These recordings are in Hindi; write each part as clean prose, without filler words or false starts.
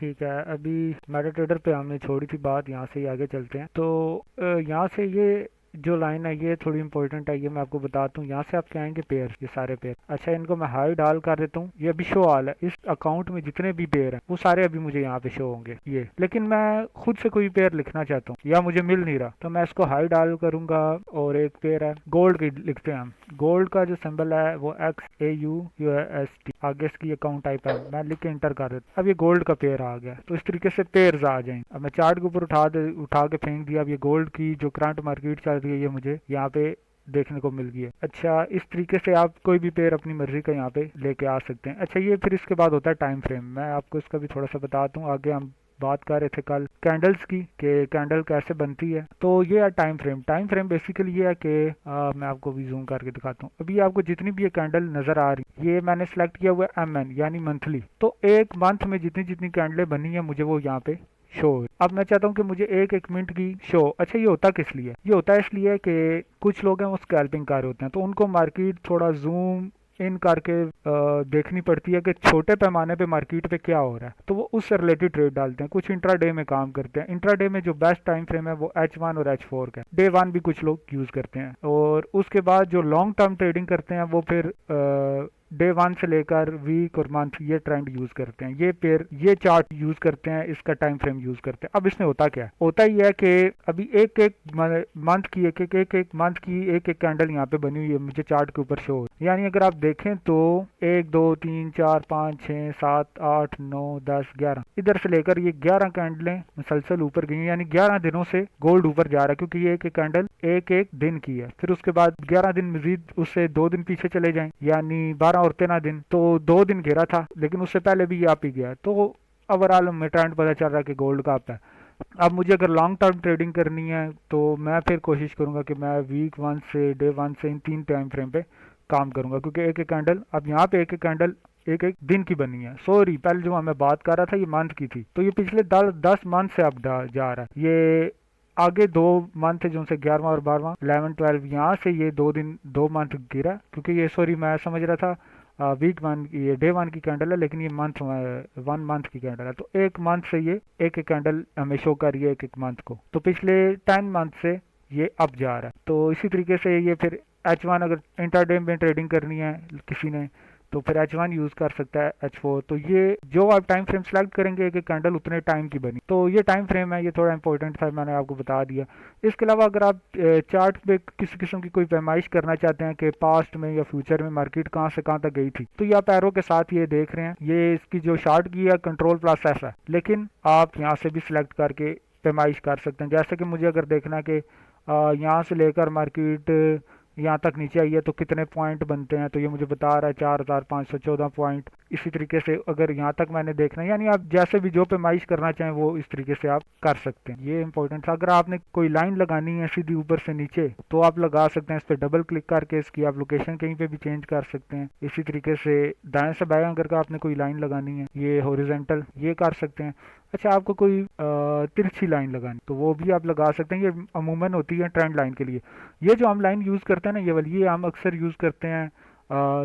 ठीक है, अभी मेटा ट्रेडर पे हमने छोड़ी थी बात, यहाँ से ही आगे चलते हैं। तो यहाँ से ये जो लाइन है ये थोड़ी इंपॉर्टेंट है, ये मैं आपको बताता हूँ। यहाँ से आपके आएंगे पेयर, ये सारे पेयर। अच्छा, इनको मैं हाई डाल कर देता हूँ। ये अभी शो ऑल है, इस अकाउंट में जितने भी पेयर हैं वो सारे अभी मुझे यहाँ पे शो होंगे ये। लेकिन मैं खुद से कोई पेयर लिखना चाहता हूँ या मुझे मिल नहीं रहा, तो मैं इसको हाई डाल करूंगा। और एक पेयर है गोल्ड की, लिखते हैं हम। गोल्ड का जो सिंबल है वो XAUUST, आगे इसकी अकाउंट टाइप है, मैं लिख के इंटर कर देता हूँ। अब ये गोल्ड का पेयर आ गया। तो इस तरीके से पेयर्स आ जाएंगे। अब मैं चार्ट के ऊपर उठा के फेंक दिया। अब ये गोल्ड की जो करंट मार्केट चल रही है ये मुझे यहाँ पे देखने को मिल गई है। अच्छा, इस तरीके से आप कोई भी पेयर अपनी मर्जी का यहाँ पे लेके आ सकते हैं। अच्छा, ये फिर इसके बाद होता है टाइम फ्रेम। मैं आपको इसका भी थोड़ा सा बताता हूँ। आगे हम बात कर रहे थे कल कैंडल्स की, कि कैंडल कैसे बनती है। तो ये है time frame. Time frame basically ये है कि मैं आपको भी जूम करके दिखाता हूँ। अभी आपको जितनी भी ये कैंडल नजर आ रही, ये मैंने सेलेक्ट किया हुआ है MN यानी मंथली। तो एक मंथ में जितनी जितनी कैंडलें बनी है मुझे वो यहाँ पे शो। अब मैं चाहता हूँ कि मुझे एक एक मिनट की शो। अच्छा, ये होता किस लिए? ये होता है इसलिए कि कुछ लोग हैं वो स्कैल्पिंग कर रहे होते हैं, तो उनको मार्केट थोड़ा जूम इन करके देखनी पड़ती है कि छोटे पैमाने पे मार्केट पे क्या हो रहा है, तो वो उससे रिलेटेड ट्रेड डालते हैं। कुछ इंट्राडे में काम करते हैं। इंट्राडे में जो बेस्ट टाइम फ्रेम है वो H1 और H4 का है। डे 1 भी कुछ लोग यूज करते हैं। और उसके बाद जो लॉन्ग टर्म ट्रेडिंग करते हैं वो फिर डे 1 से लेकर वीक और मंथ ये ट्रेंड यूज करते हैं। ये पेयर, ये चार्ट यूज करते हैं, इसका टाइम फ्रेम यूज करते हैं। अब इसमें होता क्या है? होता ही है कि अभी एक एक मंथ की एक मंथ की एक एक कैंडल यहाँ पे बनी हुई है मुझे चार्ट के ऊपर शो। यानी अगर आप देखें तो 1 2 3 4 5 6 7 8 9 10 11, इधर से लेकर ये 11 कैंडलें मुसलसल ऊपर गई हैं। यानी 11 दिनों से गोल्ड ऊपर जा रहा है, क्योंकि ये एक एक कैंडल एक एक दिन की है। फिर उसके बाद 11 दिन मजीद उससे 2 दिन पीछे चले जाएं, यानी 12 और 13 दिन। तो 2 दिन घेरा था, लेकिन उससे पहले भी ये आप ही गया। तो ओवरऑल हमें ट्रेंड पता चल रहा है कि गोल्ड का अप है। अब मुझे अगर लॉन्ग टर्म ट्रेडिंग करनी है तो मैं फिर कोशिश करूंगा कि मैं वीक 1 से डे 1 से इन 3 टाइम फ्रेम पे काम करूंगा, क्योंकि एक एक कैंडल, अब यहाँ पे एक एक कैंडल एक एक दिन की बनी है। सॉरी, पहले जो मैं बात कर रहा था ये मंथ की थी। तो ये पिछले 10 मंथ से अब जा रहा है। ये आगे 2 मंथ है जो उनसे 11वां और 12वां 11 12, यहाँ से ये 2 दिन 2 मंथ गिरा, क्योंकि ये, सॉरी, मैं समझ रहा था वीक 1, ये डे 1 की कैंडल है, लेकिन ये 1 मंथ की कैंडल है। तो एक मंथ से ये एक एक कैंडल हमें शो कर रही है एक एक मंथ को। तो पिछले 10 मंथ से ये अप जा रहा है। तो इसी तरीके से ये फिर H1, अगर इंटरडे में ट्रेडिंग करनी है किसी ने तो फिर H1 यूज कर सकता है, H4। तो ये जो आप टाइम फ्रेम सेलेक्ट करेंगे एक एक कैंडल उतने टाइम की बनी। तो ये टाइम फ्रेम है, ये थोड़ा इंपॉर्टेंट था, मैंने आपको बता दिया। इसके अलावा अगर आप चार्ट पे किसी किस्म की कोई पैमाइश करना चाहते हैं कि पास्ट में या फ्यूचर में मार्केट कहाँ से कहाँ तक गई थी, तो ये आप एरो के साथ ये देख रहे हैं। ये इसकी जो शार्ट की है Ctrl+F है, लेकिन आप यहाँ से भी सिलेक्ट करके पैमाइश कर सकते हैं। जैसे कि मुझे अगर देखना है कि यहाँ से लेकर मार्केट यहाँ तक नीचे आई है तो कितने पॉइंट बनते हैं, तो ये मुझे बता रहा है 4514 पॉइंट। इसी तरीके से अगर यहाँ तक मैंने देखना है, यानी आप जैसे भी जो पैमाइश करना चाहें वो इस तरीके से आप कर सकते हैं। ये इंपॉर्टेंट था। अगर आपने कोई लाइन लगानी है सीधी ऊपर से नीचे तो आप लगा सकते हैं। इस पर डबल क्लिक करके इसकी आप लोकेशन कहीं पे भी चेंज कर सकते हैं। इसी तरीके से दाएं से बाएं अगर आपने कोई लाइन लगानी है, ये हॉरिजॉन्टल, ये कर सकते हैं। अच्छा, आपको कोई तिरछी लाइन लगानी तो वो भी आप लगा सकते हैं। ये अमूमन होती है ट्रेंड लाइन के लिए। ये जो हम लाइन यूज़ करते हैं ना, ये वाली, ये हम अक्सर यूज़ करते हैं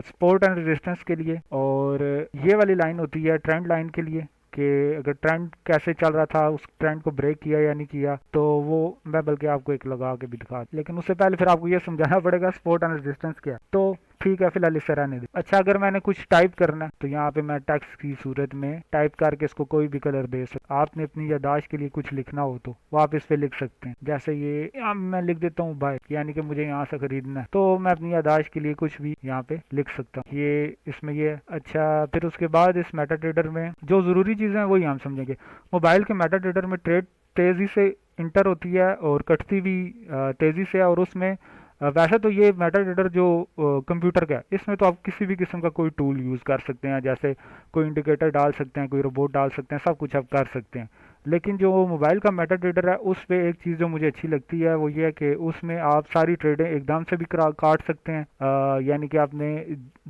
सपोर्ट एंड रेजिस्टेंस के लिए। और ये वाली लाइन होती है ट्रेंड लाइन के लिए, कि अगर ट्रेंड कैसे चल रहा था, उस ट्रेंड को ब्रेक किया या नहीं किया। तो वो मैं बल्कि आपको एक लगा के भी दिखा, लेकिन उससे पहले फिर आपको ये समझाना पड़ेगा सपोर्ट एंड रेजिस्टेंस क्या है। तो ठीक है, फिलहाल इसे रहने दे। अच्छा, अगर मैंने कुछ टाइप करना है तो यहाँ पे मैं टेक्स्ट की सूरत में टाइप करके इसको कोई भी कलर दे सकता। आपने अपनी यादाश्त के लिए कुछ लिखना हो तो वो आप इस पे लिख सकते हैं। जैसे ये यहाँ मैं लिख देता हूँ बाइक, यानी कि मुझे यहाँ से खरीदना है, तो मैं अपनी यादाश्त के लिए कुछ भी यहाँ पे लिख सकता हूँ। ये इसमें ये। अच्छा, फिर उसके बाद इस मेटा ट्रेडर में जो जरूरी चीजें हैं वही हम समझेंगे। मोबाइल के मेटा ट्रेडर में ट्रेड तेजी से इंटर होती है और कटती भी तेजी से है। और उसमें वैसे तो ये मेटा ट्रेडर जो कंप्यूटर का है, इसमें तो आप किसी भी किस्म का कोई टूल यूज़ कर सकते हैं। जैसे कोई इंडिकेटर डाल सकते हैं, कोई रोबोट डाल सकते हैं, सब कुछ आप कर सकते हैं। लेकिन जो मोबाइल का मेटा ट्रेडर है उस पे एक चीज़ जो मुझे अच्छी लगती है वो ये है कि उसमें आप सारी ट्रेडें एकदम से भी काट सकते हैं। यानी कि आपने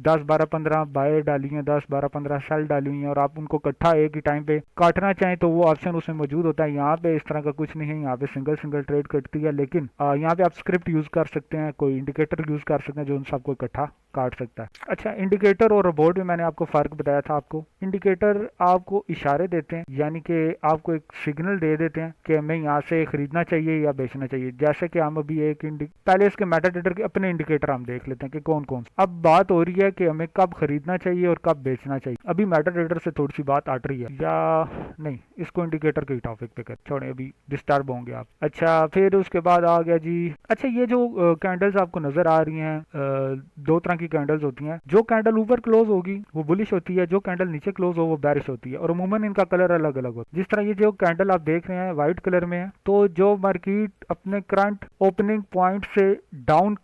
10 12 15 बाय डाली हैं, 10 12 15 सेल डाली हुई हैं और आप उनको इकट्ठा एक ही टाइम पे काटना चाहें तो वो ऑप्शन उसमें मौजूद होता है। यहाँ पे इस तरह का कुछ नहीं है, यहाँ पे सिंगल सिंगल ट्रेड कटती है। लेकिन यहाँ पे आप स्क्रिप्ट यूज़ कर सकते हैं, कोई इंडिकेटर यूज़ कर सकते हैं जो उन सबको इकट्ठा काट सकता है। अच्छा, इंडिकेटर और रोबोट में मैंने आपको फ़र्क बताया था। आपको इंडिकेटर आपको इशारे देते हैं, यानी कि आपको एक सिग्नल दे देते हैं कि हमें यहाँ से खरीदना चाहिए या बेचना चाहिए। जैसे कि हम अभी पहले इसके मेटाडेटर के अपने इंडिकेटर हम देख लेते हैं कि कौन कौन। अब बात हो रही है कि हमें कब खरीदना चाहिए और कब बेचना चाहिए। अभी मेटाडेटर से थोड़ी सी बात अट रही है या नहीं, इसको इंडिकेटर के टॉपिक पे कर छोड़े, अभी डिस्टर्ब होंगे आप। अच्छा, फिर उसके बाद आ गया जी। अच्छा, ये जो कैंडल्स आपको नजर आ रही हैं, दो तरह की कैंडल्स होती हैं। जो कैंडल ऊपर क्लोज होगी वो बुलिश होती है, जो कैंडल नीचे क्लोज हो वो बेरिश होती है, और अमूमन इनका कलर अलग अलग होता है। जिस तरह ये जो कैंडल आप देख रहे हैं व्हाइट कलर में है, तो जो मार्केट अपने करंट ओपनिंग पॉइंट से डाउन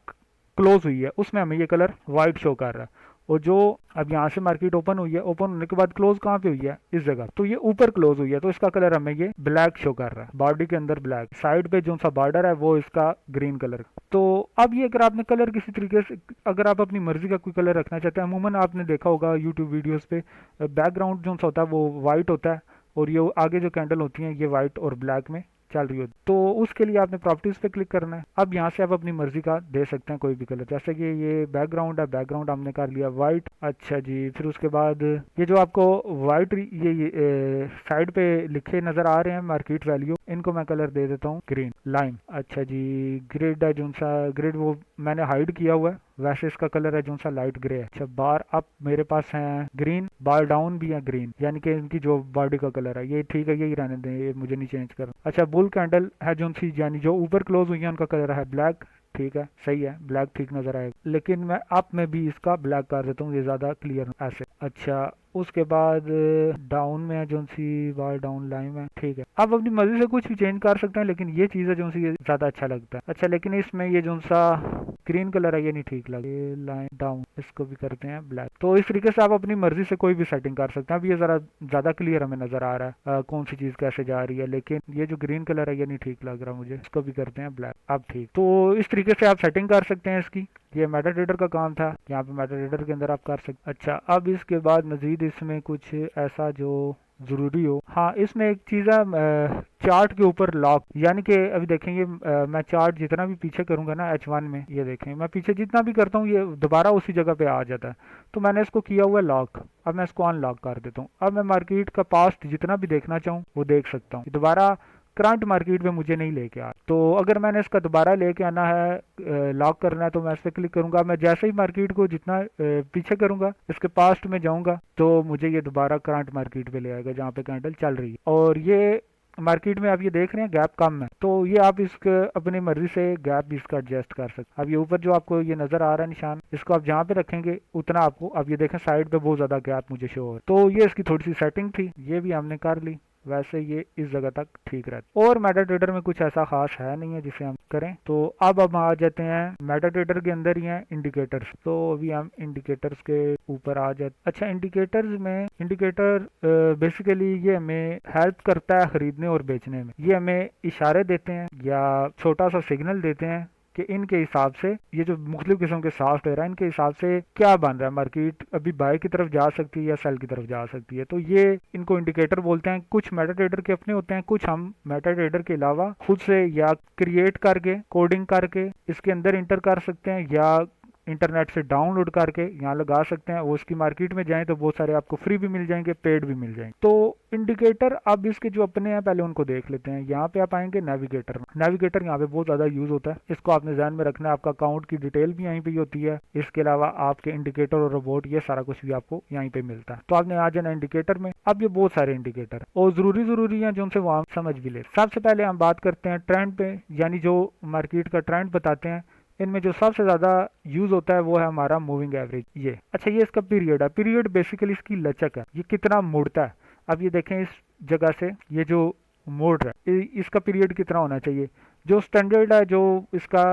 क्लोज हुई है उसमें हमें ये कलर व्हाइट शो कर रहा है। और जो अब यहाँ से मार्केट ओपन हुई है, ओपन होने के बाद क्लोज कहाँ पे हुई है, इस जगह, तो ये ऊपर क्लोज हुई है, तो इसका कलर हमें ये ब्लैक शो कर रहा है। बॉडी के अंदर ब्लैक, साइड पे जो सा बॉर्डर है वो इसका ग्रीन कलर। तो अब ये अगर आपने कलर किसी तरीके से, अगर आप अपनी मर्जी का कोई कलर रखना चाहते हैं, अमूमन आपने देखा होगा यूट्यूब वीडियोज पे बैकग्राउंड जो सा होता है वो वाइट होता है और ये आगे जो कैंडल होती है ये वाइट और ब्लैक में चल रही हो, तो उसके लिए आपने प्रॉपर्टीज पे क्लिक करना है। अब यहाँ से आप अपनी मर्जी का दे सकते हैं कोई भी कलर, जैसे कि ये बैकग्राउंड है, बैकग्राउंड हमने कर लिया वाइट। अच्छा जी, फिर उसके बाद ये जो आपको वाइट ये साइड पे लिखे नजर आ रहे हैं मार्केट वैल्यू, इनको मैं कलर दे देता हूँ ग्रीन लाइम। अच्छा जी, ग्रिड है जो सा ग्रिड वो मैंने हाइड किया हुआ है, वैसे इसका कलर है जो सा लाइट ग्रे है। अच्छा, बार अप मेरे पास है ग्रीन, बार डाउन भी है ग्रीन, यानी कि इनकी जो बॉडी का कलर है ये ठीक है, यही रहने दें, ये मुझे नहीं चेंज करना। अच्छा, बुल कैंडल है जो सी, यानी जो ऊपर क्लोज हुई है उनका कलर है ब्लैक, ठीक है, सही है, ब्लैक ठीक नजर आएगा, लेकिन मैं अप में भी इसका ब्लैक कर देता हूँ, ये ज्यादा क्लियर ऐसे। अच्छा, उसके बाद डाउन में है जो सी बार डाउन लाइन है, ठीक है। आप अपनी मर्जी से कुछ भी चेंज कर सकते हैं, लेकिन ये चीज़ है जो सी ज्यादा अच्छा लगता है। अच्छा, लेकिन इसमें ये जो सा ग्रीन कलर है ये नहीं ठीक लगे, लाइन डाउन, इसको भी करते हैं ब्लैक। तो इस तरीके से आप अपनी मर्जी से कोई भी सेटिंग कर सकते हैं। अब ये जरा ज्यादा क्लियर हमें नजर आ रहा है कौन सी चीज कैसे जा रही है, लेकिन ये जो ग्रीन कलर है ये नहीं ठीक लग रहा मुझे, इसको भी करते हैं ब्लैक। अब ठीक, तो इस तरीके से आप सेटिंग कर सकते हैं इसकी। ये मेटाडेटर का काम था, यहाँ पे मेटाडेटर के अंदर आप कर सकते। अच्छा, अब इसके बाद मजीद इसमें कुछ ऐसा जो जरूरी हो, हाँ, इसमें एक चीज़ है चार्ट के ऊपर लॉक, यानी कि अभी देखेंगे मैं चार्ट जितना भी पीछे करूंगा ना H1 में, ये देखें मैं पीछे जितना भी करता हूँ ये दोबारा उसी जगह पे आ जाता है, तो मैंने इसको किया हुआ है लॉक। अब मैं इसको अनलॉक कर देता हूँ। अब मैं मार्केट का पास्ट जितना भी देखना चाहूँ वो देख सकता हूँ, दोबारा करंट मार्केट में मुझे नहीं लेके आ। तो अगर मैंने इसका दोबारा लेके आना है, लॉक करना है, तो मैं इस पर क्लिक करूंगा। मैं जैसे ही मार्केट को जितना पीछे करूंगा, इसके पास्ट में जाऊंगा, तो मुझे ये दोबारा करंट मार्केट पे ले आएगा जहाँ पे कैंडल चल रही है। और ये मार्केट में आप ये देख रहे हैं गैप कम है, तो ये आप इसके अपनी मर्जी से गैप भी इसका एडजस्ट कर सकते। अब ये ऊपर जो आपको ये नजर आ रहा है निशान, इसको आप जहाँ पे रखेंगे उतना आपको, अब ये देखें साइड पे बहुत ज्यादा गैप मुझे शो हो, तो ये इसकी थोड़ी सी सेटिंग थी, ये भी हमने कर ली। वैसे ये इस जगह तक ठीक रहता है। और मेटाडेटर में कुछ ऐसा खास है नहीं है जिसे हम करें। तो अब हम आ जाते हैं मेटाडेटर के अंदर ही हैं इंडिकेटर्स, तो अभी हम इंडिकेटर्स के ऊपर आ जाते। अच्छा, इंडिकेटर्स में इंडिकेटर बेसिकली ये हमें हेल्प करता है खरीदने और बेचने में। ये हमें इशारे देते हैं या छोटा सा सिग्नल देते हैं कि इनके हिसाब से ये जो मुख्तलिफ किस्म के सॉफ्टवेयर है इनके हिसाब से क्या बन रहा है, मार्केट अभी बाय की तरफ जा सकती है या सेल की तरफ जा सकती है। तो ये इनको इंडिकेटर बोलते हैं। कुछ मेटाट्रेडर के अपने होते हैं, कुछ हम मेटाट्रेडर के अलावा खुद से या क्रिएट करके कोडिंग करके इसके अंदर इंटर कर सकते हैं या इंटरनेट से डाउनलोड करके यहाँ लगा सकते हैं। वो उसकी मार्केट में जाएं तो बहुत सारे आपको फ्री भी मिल जाएंगे, पेड भी मिल जाएंगे। तो इंडिकेटर अब इसके जो अपने हैं पहले उनको देख लेते हैं। यहाँ पे आप आएंगे नेविगेटर में, नेविगेटर यहाँ पे बहुत ज्यादा यूज होता है, इसको आपने ध्यान में रखना है। आपका अकाउंट की डिटेल भी यहीं पे होती है, इसके अलावा आपके इंडिकेटर और रोबोट ये सारा कुछ भी आपको यहीं पे मिलता है। तो आपने आ जाना इंडिकेटर में। अब ये बहुत सारे इंडिकेटर और जरूरी है जो उनसे वो हम समझ भी ले। सबसे पहले हम बात करते हैं ट्रेंड पे, यानी जो मार्केट का ट्रेंड बताते हैं। इनमें जो सबसे ज्यादा यूज होता है वो है हमारा मूविंग एवरेज। ये अच्छा, ये इसका पीरियड है। पीरियड बेसिकली इसकी लचक है, ये कितना मुड़ता है। अब ये देखें इस जगह से ये जो मोड़ रहा है इसका पीरियड कितना होना चाहिए। जो स्टैंडर्ड है, जो इसका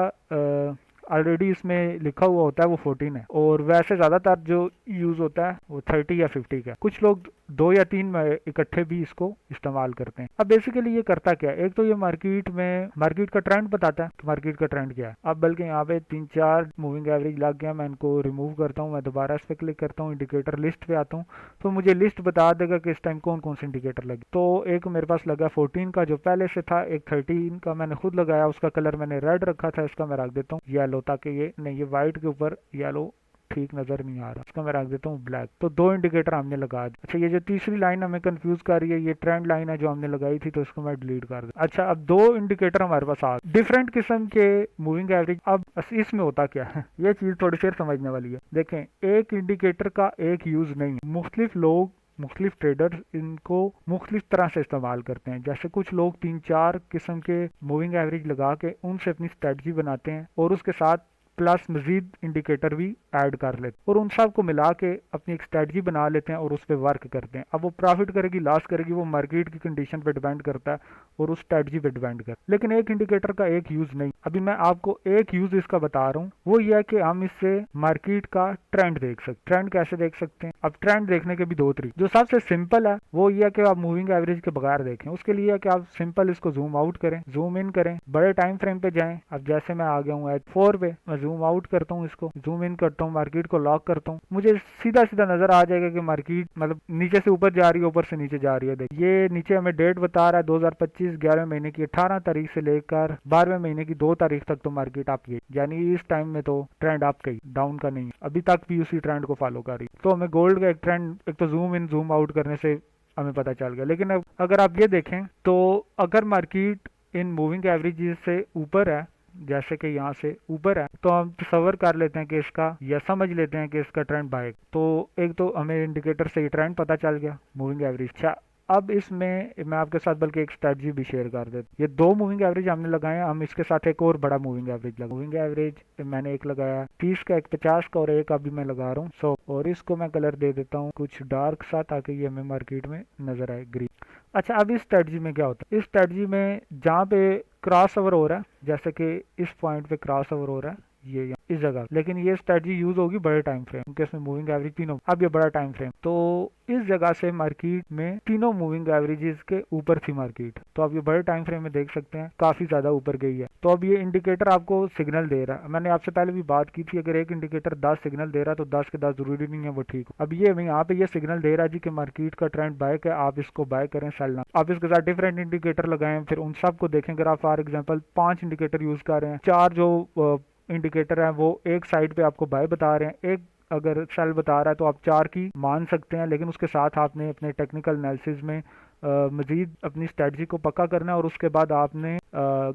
ऑलरेडी इसमें लिखा हुआ होता है वो 14 है, और वैसे ज़्यादातर जो यूज़ होता है वो 30 या 50 का। कुछ लोग 2 या 3 में इकट्ठे भी इसको इस्तेमाल करते हैं। अब बेसिकली ये करता क्या है, एक तो ये मार्केट का ट्रेंड बताता है कि मार्केट का ट्रेंड क्या है। अब बल्कि यहाँ पे 3-4 मूविंग एवरेज लग गया, मैं इनको रिमूव करता हूँ, मैं दोबारा इस पर क्लिक करता हूँ, इंडिकेटर लिस्ट पे आता हूँ, तो मुझे लिस्ट बता देगा कि इस टाइम कौन कौन से इंडिकेटर लगे। तो एक मेरे पास लगा 14 का जो पहले से था, एक 13 का मैंने खुद लगाया, उसका कलर मैंने रेड रखा था, इसका मैं रख देता हूँ येलो, ताकि ये नहीं, ये व्हाइट के ऊपर येलो ठीक नजर नहीं आ रहा, इसका मैं रख देता हूँ ब्लैक। तो 2 इंडिकेटर हमने लगा दिए। अच्छा, ये जो तीसरी लाइन हमें कंफ्यूज कर रही है, ये ट्रेंड लाइन है जो हमने लगाई थी, तो इसको मैं डिलीट कर दूँ। अच्छा, अब 2 इंडिकेटर हमारे पास आ गए डिफरेंट किस्म के मूविंग एवरेज। अब इसमें होता क्या है, ये चीज थोड़ी देर समझने वाली है। देखें, एक इंडिकेटर का एक यूज नहीं है, मुख्तलिफ लोग, मुख्तलिफ ट्रेडर्स इनको मुख्तलिफ तरह से इस्तेमाल करते हैं। जैसे कुछ लोग 3-4 किस्म के मूविंग एवरेज लगा के उनसे अपनी स्ट्रेटजी बनाते हैं, और उसके साथ प्लस मजीद इंडिकेटर भी ऐड कर लेते हैं, और उन सब को मिला के अपनी एक स्ट्रेटजी बना लेते हैं और उस पर वर्क करते हैं। अब वो प्रॉफिट करेगी, लॉस करेगी, वो मार्केट की कंडीशन पे डिपेंड करता है और उस स्ट्रेटजी पे डिपेंड करता है। लेकिन एक इंडिकेटर का एक यूज नहीं। अभी मैं आपको एक यूज इसका बता रहा हूँ, वो ये है कि हम इससे मार्केट का ट्रेंड देख सकते। ट्रेंड कैसे देख सकते हैं? अब ट्रेंड देखने के भी 2 तरीके। जो सबसे सिंपल है वो ये है कि आप मूविंग एवरेज के बगैर देखें। उसके लिए है कि आप सिंपल इसको जूम आउट करें, जूम इन करें, बड़े टाइम फ्रेम पे जाएं। अब जैसे मैं आ गया हूँ H4 पे, मैं जूम आउट करता हूँ, इसको जूम इन करता हूँ, मार्केट को लॉक करता हूँ, मुझे सीधा सीधा नजर आ जाएगा कि मार्केट मतलब नीचे से ऊपर जा रही है, ऊपर से नीचे जा रही है। देखिए, ये नीचे हमें डेट बता रहा है 2025 11वें महीने की 18 तारीख से लेकर 12वें महीने की 2 तारीख तक तो मार्केट अप गई, यानी इस टाइम में तो ट्रेंड अप गई, डाउन का नहीं। अभी तक भी उसी ट्रेंड को फॉलो कर रही। तो हमें गोल्ड का एक ट्रेंड, एक तो जूम इन जूम आउट करने से हमें पता चल गया। लेकिन अब अगर आप ये देखें, तो अगर मार्केट इन मूविंग एवरेज से ऊपर है, जैसे कि यहाँ से ऊपर है, तो हम तसव्वुर कर लेते हैं कि इसका, या समझ लेते हैं कि इसका ट्रेंड बाय। तो एक तो हमें इंडिकेटर से ही ट्रेंड पता चल गया, मूविंग एवरेज। अच्छा, अब इसमें मैं आपके साथ बल्कि एक स्ट्रेटजी भी शेयर कर देता। ये 2 मूविंग एवरेज हमने लगाए हैं, हम इसके साथ एक और बड़ा मूविंग एवरेज लगा। मूविंग एवरेज मैंने एक लगाया 30 का, एक 50 का, और एक अभी मैं लगा रहा हूँ 100। और इसको मैं कलर दे देता हूँ कुछ डार्क सा, ताकि ये हमें मार्केट में नजर आए, ग्रीन। अच्छा, अब इस स्ट्रेटजी में क्या होता है? इस स्ट्रेटजी में जहाँ पे क्रॉस ओवर हो रहा है, जैसे कि इस पॉइंट पे क्रॉस ओवर हो रहा है, ये इस जगह, लेकिन ये स्ट्रेटजी यूज होगी बड़े टाइम फ्रेम, क्योंकि इसमें मूविंग एवरेज तीनों। अब ये बड़ा टाइम फ्रेम, तो इस जगह से मार्केट में तीनों मूविंग एवरेजेस के ऊपर थी मार्केट। तो अब ये बड़े टाइम फ्रेम में देख सकते हैं काफी ज्यादा ऊपर गई है। तो अब ये इंडिकेटर आपको सिग्नल दे रहा है। मैंने आपसे पहले भी बात की थी, अगर एक इंडिकेटर 10 सिग्नल दे रहा है तो 10 के 10 जरूरी नहीं है वो ठीक हो। अब ये यहाँ पे ये सिग्नल दे रहा है जी कि मार्केट का ट्रेंड बाय है, आप इसको बाय करें, सेल ना। आप इसके साथ डिफरेंट इंडिकेटर लगाएं, फिर उन सबको देखें। अगर आप फॉर एग्जाम्पल 5 इंडिकेटर यूज कर रहे हैं, 4 जो इंडिकेटर है वो एक साइड पे आपको बाय बता रहे हैं, एक अगर सेल बता रहा है, तो आप 4 की मान सकते हैं। लेकिन उसके साथ आपने अपने टेक्निकल एनालिसिस में मजीद अपनी स्ट्रेटजी को पक्का करना है। और उसके बाद आपने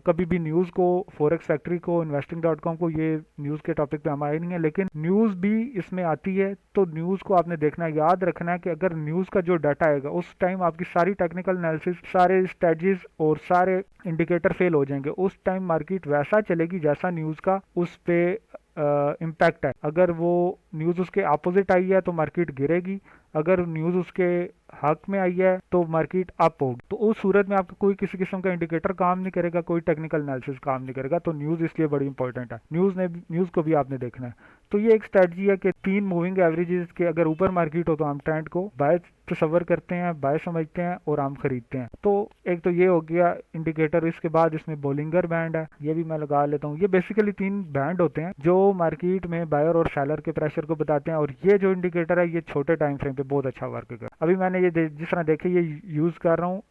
कभी भी न्यूज़ को, फॉरेक्स फैक्ट्री को, investing.com को, ये न्यूज़ के टॉपिक पे हम आए नहीं है, लेकिन न्यूज़ भी इसमें आती है। तो न्यूज़ को आपने देखना है, याद रखना है कि अगर न्यूज़ का जो डाटा आएगा उस टाइम आपकी सारी टेक्निकल एनालिसिस, सारे स्ट्रेटजीज और सारे इंडिकेटर फेल हो जाएंगे। उस टाइम मार्केट वैसा चलेगी जैसा न्यूज़ का उस पे इम्पैक्ट है। अगर वो न्यूज़ उसके अपोजिट आई है तो मार्केट गिरेगी, अगर न्यूज़ उसके हक में आई है तो मार्केट अप होगी। तो उस सूरत में आपका कोई किसी किस्म का इंडिकेटर काम नहीं करेगा, कोई टेक्निकल एनालिसिस काम नहीं करेगा। तो न्यूज़ इसलिए बड़ी इंपॉर्टेंट है, न्यूज़ को भी आपने देखना है। तो ये एक स्ट्रेटजी है कि 3 मूविंग एवरेजेस के अगर ऊपर मार्केट हो तो हम ट्रेंड को बाय तसव्वुर करते हैं, बाय समझते हैं और हम खरीदते हैं। तो एक तो ये हो गया इंडिकेटर। इसके बाद इसमें बोलिंगर बैंड है, ये भी मैं लगा लेता हूँ। ये बेसिकली 3 बैंड होते हैं जो मार्केट में बायर और सेलर के प्रेशर को बताते हैं। और ये जो इंडिकेटर है ये छोटे टाइम फ्रेम पे बहुत अच्छा वर्क कर। अभी मैंने ये जिस तरह देखे, ये यूज कर रहा हूँ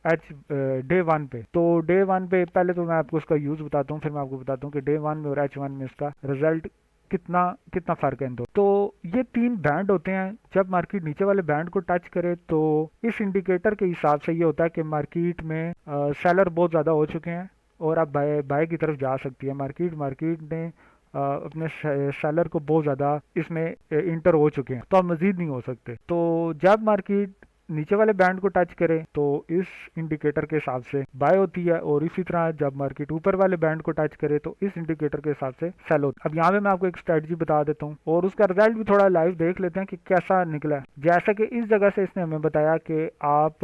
डे 1 पे। तो डे 1 पे पहले तो मैं आपको उसका यूज बताता हूँ, फिर मैं आपको बताता हूँ कि डे 1 में और H1 में इसका रिजल्ट कितना फर्क है इन दो। तो ये 3 बैंड होते हैं। जब मार्केट नीचे वाले बैंड को टच करे तो इस इंडिकेटर के हिसाब से ये होता है कि मार्केट में सेलर बहुत ज्यादा हो चुके हैं और अब बाय की तरफ जा सकती है मार्केट ने अपने सेलर को बहुत ज्यादा इसमें इंटर हो चुके हैं, तो अब मजीद नहीं हो सकते। तो जब मार्केट नीचे वाले बैंड को टच करे तो इस इंडिकेटर के हिसाब से बाय होती है, और इसी तरह जब मार्केट ऊपर वाले बैंड को टच करे तो इस इंडिकेटर के हिसाब से सेल होती है। अब यहाँ पे मैं आपको एक स्ट्रेटजी बता देता हूँ और उसका रिजल्ट भी थोड़ा लाइव देख लेते हैं कि कैसा निकला है। जैसा कि इस जगह से इसने हमें बताया कि आप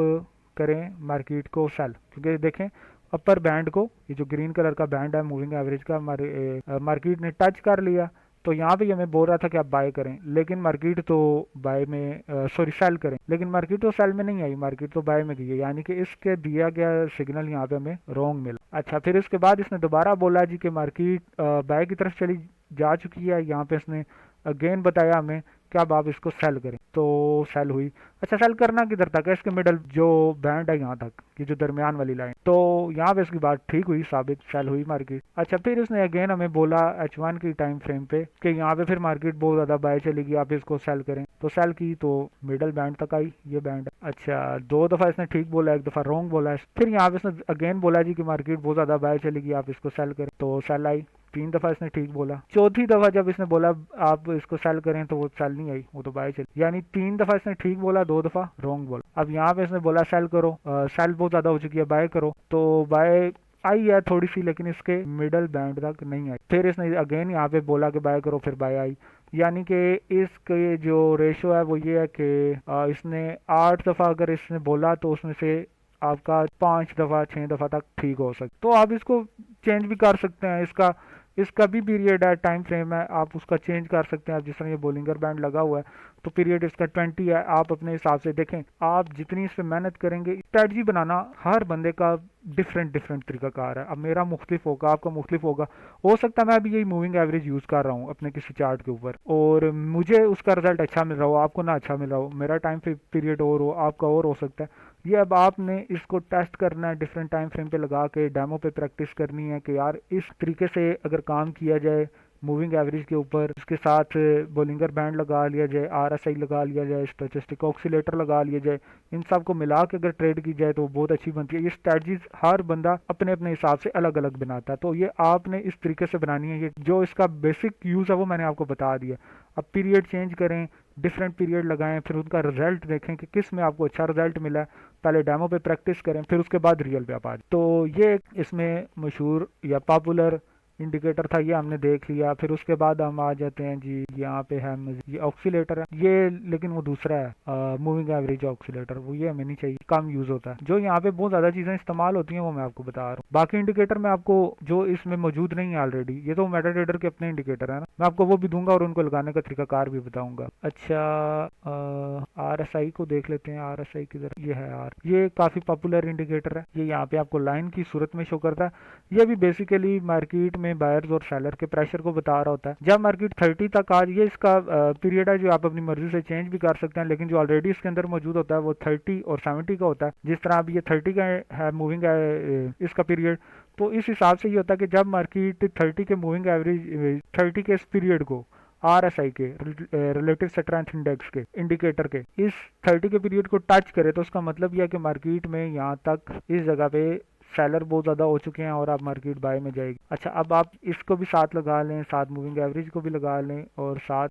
करें मार्केट को सेल, क्योंकि देखें अपर बैंड को, ये जो ग्रीन कलर का बैंड है मूविंग एवरेज का, मार्केट ने टच कर लिया। तो यहाँ पे हमें बोल रहा था कि आप बाय करें, लेकिन मार्केट तो बाय में सॉरी सेल करें, लेकिन मार्केट तो सेल में नहीं आई, मार्केट तो बाय में गई है, यानी कि इसके दिया गया सिग्नल यहाँ पे हमें रॉन्ग मिला। अच्छा, फिर इसके बाद इसने दोबारा बोला जी कि मार्केट बाय की तरफ चली जा चुकी है। यहाँ पे इसने अगेन बताया हमें कि अब आप इसको सेल करें, तो सेल हुई। अच्छा, सेल करना किधर तक है, इसके मिडल जो बैंड है यहाँ तक, ये जो दरमियान वाली लाइन, तो यहाँ पे इसकी बात ठीक हुई, साबित, सेल हुई मार्केट। अच्छा, फिर इसने अगेन हमें बोला H1 की टाइम फ्रेम पे कि यहाँ पे फिर मार्केट बहुत ज्यादा बाय चलेगी, आप इसको सेल करें, तो सेल की, तो मिडल बैंड तक आई, ये बैंड। अच्छा, दो दफा इसने ठीक बोला, एक दफा रॉन्ग बोला। फिर यहाँ पे इसने अगेन बोला जी कि मार्केट बहुत ज्यादा बाय चलेगी, आप इसको सेल करें, तो सेल आई। तीन दफा इसने ठीक बोला। चौथी दफा जब इसने बोला आप इसको सेल करें, तो वो सेल नहीं आई, वो तो बाय चली। यानी तीन दफा इसने ठीक बोला, दो दफा रॉन्ग बोला। अब यहाँ पे इसने बोला सेल करो, सेल बहुत ज्यादा हो चुकी है, बाय करो, तो बाय आई है थोड़ी सी, लेकिन इसके मिडल बैंड तक नहीं आई। फिर इसने अगेन यहाँ पे बोला कि बाय करो, फिर बाय आई। यानी कि इसके जो रेशो है वो ये है कि इसने 8 दफा अगर इसने बोला, तो उसमें से आपका 5 दफा 6 दफा तक ठीक हो सकता। तो आप इसको चेंज भी कर सकते हैं, इसका भी पीरियड है, टाइम फ्रेम है, आप उसका चेंज कर सकते हैं। आप जिस तरह ये बोलिंगर बैंड लगा हुआ है, तो पीरियड इसका 20 है, आप अपने हिसाब से देखें। आप जितनी इस पर मेहनत करेंगे, स्ट्रेटजी बनाना हर बंदे का डिफरेंट डिफरेंट तरीकाकार है। अब मेरा मुख्तलिफ होगा, आपका मुख्तलिफ होगा। हो सकता है मैं अभी यही मूविंग एवरेज यूज कर रहा हूँ अपने किसी चार्ट के ऊपर, और मुझे उसका रिजल्ट अच्छा मिल रहा हो, आपको ना अच्छा मिल रहा हो, मेरा टाइम पीरियड और हो, आपका और हो सकता है। ये अब आपने इसको टेस्ट करना है, डिफरेंट टाइम फ्रेम पे लगा के डेमो पे प्रैक्टिस करनी है कि यार इस तरीके से अगर काम किया जाए मूविंग एवरेज के ऊपर, इसके साथ बोलिंगर बैंड लगा लिया जाए, RSI लगा लिया जाए, स्टोचस्टिक ऑक्सीलेटर लगा लिया जाए, इन सब को मिला के अगर ट्रेड की जाए तो बहुत अच्छी बनती है। ये स्ट्रेटजीज हर बंदा अपने अपने हिसाब से अलग अलग बनाता है, तो ये आपने इस तरीके से बनानी है। ये जो इसका बेसिक यूज़ है वो मैंने आपको बता दिया। अब पीरियड चेंज करें, डिफरेंट पीरियड लगाएं, फिर उनका रिजल्ट देखें कि किस में आपको अच्छा रिजल्ट मिला है। पहले डेमो पे प्रैक्टिस करें, फिर उसके बाद रियल पे आप आ जाए। तो ये इसमें मशहूर या पॉपुलर इंडिकेटर था, ये हमने देख लिया। फिर उसके बाद हम आ जाते हैं जी, यहाँ पे है ये ऑक्सीलेटर है, ये लेकिन वो दूसरा है मूविंग एवरेज ऑक्सीलेटर, वो ये हमें नहीं चाहिए, कम यूज होता है। जो यहाँ पे बहुत ज्यादा चीजें इस्तेमाल होती हैं वो मैं आपको बता रहा हूँ। बाकी इंडिकेटर में आपको जो इसमें मौजूद नहीं है ऑलरेडी, ये तो मेटाट्रेडर के अपने इंडिकेटर है ना, मैं आपको वो भी दूंगा और उनको लगाने का तरीकाकार भी बताऊंगा। अच्छा, RSI को देख लेते हैं। RSI किधर, ये है ये काफी पॉपुलर इंडिकेटर है। ये यहाँ पे आपको लाइन की सूरत में शो करता है। ये भी बेसिकली मार्केट में बायर्स और सेलर के प्रेशर को बता रहा होता है। जब मार्केट 30 तक आ, ये इसका पीरियड है जो आप अपनी मर्जी से चेंज भी कर सकते हैं, लेकिन जो ऑलरेडी इसके अंदर मौजूद होता है वो 30 और 70 का होता है। जिस तरह अब ये 30 का है मूविंग इसका पीरियड, तो इस हिसाब से ये होता है कि जब मार्केट 30 के मूविंग एवरेज 30 के इस पीरियड को RSI के रिलेटिव स्ट्रेंथ इंडेक्स के इंडिकेटर के इस 30 के पीरियड को टच करे, तो उसका मतलब यह है कि मार्केट में यहाँ तक इस जगह पे सेलर बहुत ज़्यादा हो चुके हैं और आप मार्केट बाय में जाएगी। अच्छा, अब आप इसको भी साथ लगा लें, साथ मूविंग एवरेज को भी लगा लें और साथ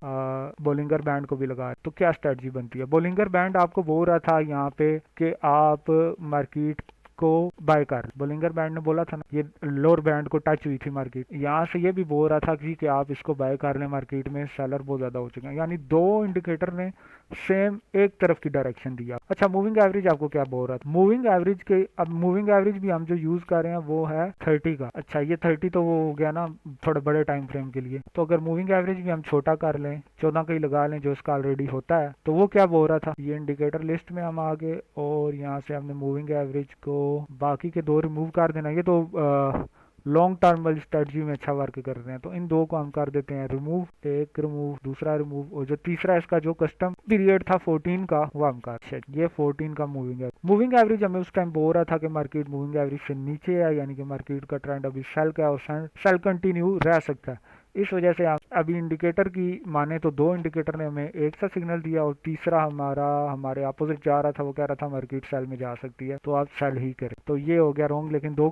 बोलिंगर बैंड को भी लगा लें, तो क्या स्ट्रेटजी बनती है। बोलिंगर बैंड आपको बोल रहा था यहाँ पे कि आप मार्केट को बाय कर, बोलिंगर बैंड ने बोला था ना, ये लोअर बैंड को टच हुई थी मार्केट, यहाँ से ये भी बोल रहा था कि आप इसको बाय कर लें, मार्केट में सेलर बहुत ज्यादा हो चुके हैं। यानी दो इंडिकेटर ने सेम एक तरफ की डायरेक्शन दिया। अच्छा, मूविंग एवरेज आपको क्या बोल रहा था। मूविंग एवरेज के, अब मूविंग एवरेज भी हम जो यूज कर रहे हैं वो है 30 का। अच्छा, ये 30 तो वो हो गया ना थोड़े बड़े टाइम फ्रेम के लिए, तो अगर मूविंग एवरेज भी हम छोटा कर लें, 14 का ही लगा लें जो इसका ऑलरेडी होता है, तो वो क्या बोल रहा था। ये इंडिकेटर लिस्ट में हम आ गए और यहाँ से हमने मूविंग एवरेज को बाकी के दो रिमूव कर देना। ये तो लॉन्ग टर्म वाली स्ट्रेटजी में अच्छा वर्क कर रहे हैं, तो इन दो को हम कर देते हैं रिमूव, एक रिमूव, दूसरा रिमूव, और जो तीसरा इसका जो कस्टम पीरियड था 14 का वो हम कर। ये 14 का मूविंग एवरेज हमें उस टाइम बोल रहा था कि मार्केट मूविंग एवरेज से नीचे है, यानी कि मार्केट का ट्रेंड अभी सेल का है और सेल कंटिन्यू रह सकता है। इस वजह से अभी इंडिकेटर की माने तो दो इंडिकेटर ने हमें एक सा सिग्नल दिया और तीसरा हमारे अपोजिट जा रहा था, वो कह रहा था मार्केट सेल में जा सकती है, तो आप सेल ही करें। तो ये हो गया रॉन्ग, लेकिन दो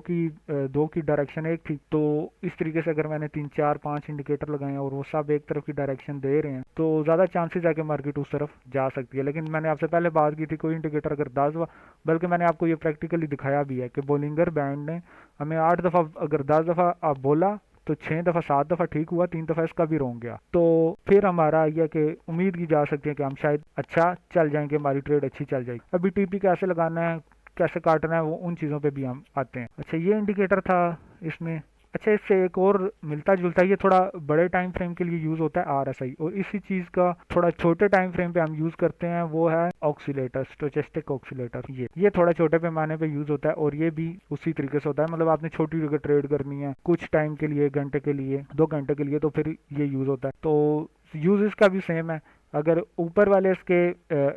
की डायरेक्शन एक थी। तो इस तरीके से अगर मैंने 3 4 5 इंडिकेटर लगाए और वो सब एक तरफ की डायरेक्शन दे रहे हैं, तो ज्यादा चांसेस है कि मार्केट उस तरफ जा सकती है। लेकिन मैंने आपसे पहले बात की थी, कोई इंडिकेटर अगर 10, बल्कि मैंने आपको ये प्रैक्टिकली दिखाया भी है कि बोलिंगर बैंड ने हमें 8 दफा अगर 10 दफा आप बोला, तो 6 दफा 7 दफा ठीक हुआ, 3 दफा इसका भी रोंग गया, तो फिर हमारा यह कि उम्मीद की जा सकती है कि हम शायद अच्छा चल जाएंगे, हमारी ट्रेड अच्छी चल जाएगी। अभी TP कैसे लगाना है, कैसे काटना है वो उन चीज़ों पे भी हम आते हैं। अच्छा ये इंडिकेटर था इसमें। अच्छा इससे एक और मिलता जुलता है, ये थोड़ा बड़े टाइम फ्रेम के लिए यूज़ होता है आरएसआई, और इसी चीज़ का थोड़ा छोटे टाइम फ्रेम पे हम यूज़ करते हैं, वो है ऑक्सीलेटर, स्टोचेस्टिक ऑक्सीलेटर। ये थोड़ा छोटे पैमाने पे यूज़ होता है और ये भी उसी तरीके से होता है। मतलब आपने छोटी जगह ट्रेड करनी है कुछ टाइम के लिए, घंटे के लिए, 2 घंटे के लिए, तो फिर ये यूज़ होता है। तो यूज़ इसका भी सेम है। अगर ऊपर वाले इसके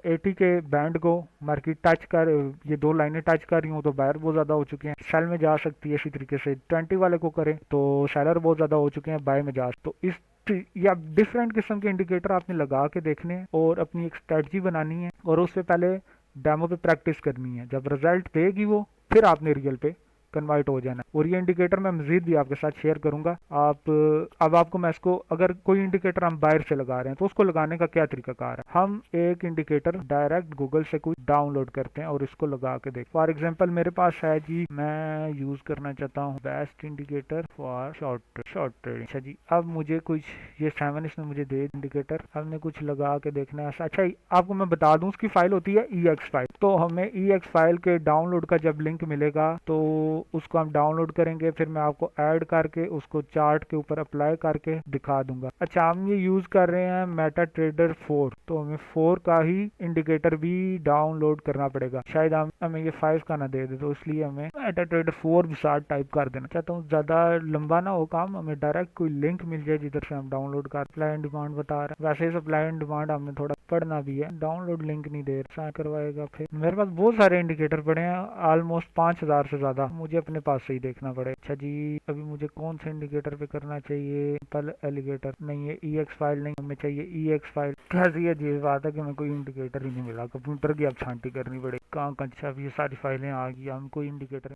80 के बैंड को मार्केट टच कर, ये 2 लाइनें टच कर रही हूँ तो बायर बहुत ज़्यादा हो चुके हैं, सेल में जा सकती है। इसी तरीके से 20 वाले को करें तो सेलर बहुत ज़्यादा हो चुके हैं, बाय में जा। तो इस या डिफरेंट किस्म के इंडिकेटर आपने लगा के देखने हैं और अपनी एक स्ट्रेटजी बनानी है, और उससे पहले डेमो पे प्रैक्टिस करनी है। जब रिजल्ट देगी वो, फिर आपने रियल पे कन्वर्ट हो जाना। और ये इंडिकेटर मैं मजीद भी आपके साथ शेयर करूंगा। अब आपको मैं इसको, अगर कोई इंडिकेटर हम बाहर से लगा रहे हैं तो उसको लगाने का क्या तरीकाकार है। हम एक इंडिकेटर डायरेक्ट गूगल से कुछ डाउनलोड करते हैं और इसको लगा के देख। फॉर एग्जांपल मेरे पास है जी, मैं यूज करना चाहता हूँ best indicator for short trading. अच्छा जी, अब मुझे कुछ ये 7 इसने मुझे दे इंडिकेटर, हमने कुछ लगा के देखना है। अच्छा आपको मैं बता दूं, उसकी फाइल होती है EX फाइल। तो हमें EX फाइल के डाउनलोड का जब लिंक मिलेगा तो उसको हम डाउनलोड करेंगे, फिर मैं आपको ऐड करके उसको चार्ट के ऊपर अप्लाई करके दिखा दूंगा। अच्छा हम ये यूज कर रहे हैं मेटा ट्रेडर 4, तो हमें 4 का ही इंडिकेटर भी डाउनलोड करना पड़ेगा। शायद हमें ये 5 का ना दे दे, तो इसलिए हमें मेटा ट्रेडर 4 भी साथ टाइप कर देना चाहता हूँ। ज्यादा लंबा ना हो काम, हमें डायरेक्ट कोई लिंक मिल जाए जिधर से हम डाउनलोड कर। सप्लाई एंड डिमांड बता रहा है, वैसे सप्लाई एंड डिमांड हमने थोड़ा पढ़ना भी है। डाउनलोड लिंक नहीं दे रहा, करवाएगा। फिर मेरे पास बहुत सारे इंडिकेटर पड़े हैं, ऑलमोस्ट 5000 से ज्यादा, मुझे अपने पास से ही देखना पड़े। अच्छा जी, अभी मुझे कौन से इंडिकेटर पे करना चाहिए। पल एलिगेटर नहीं है, EX फाइल नहीं, हमें चाहिए EX फाइल। कैसी अजीब बात है कि हमें कोई इंडिकेटर ही नहीं मिला, कंप्यूटर की अब छांटी करनी पड़े कहाँ। अच्छा अब ये सारी फाइलें आ गई, हम कोई इंडिकेटर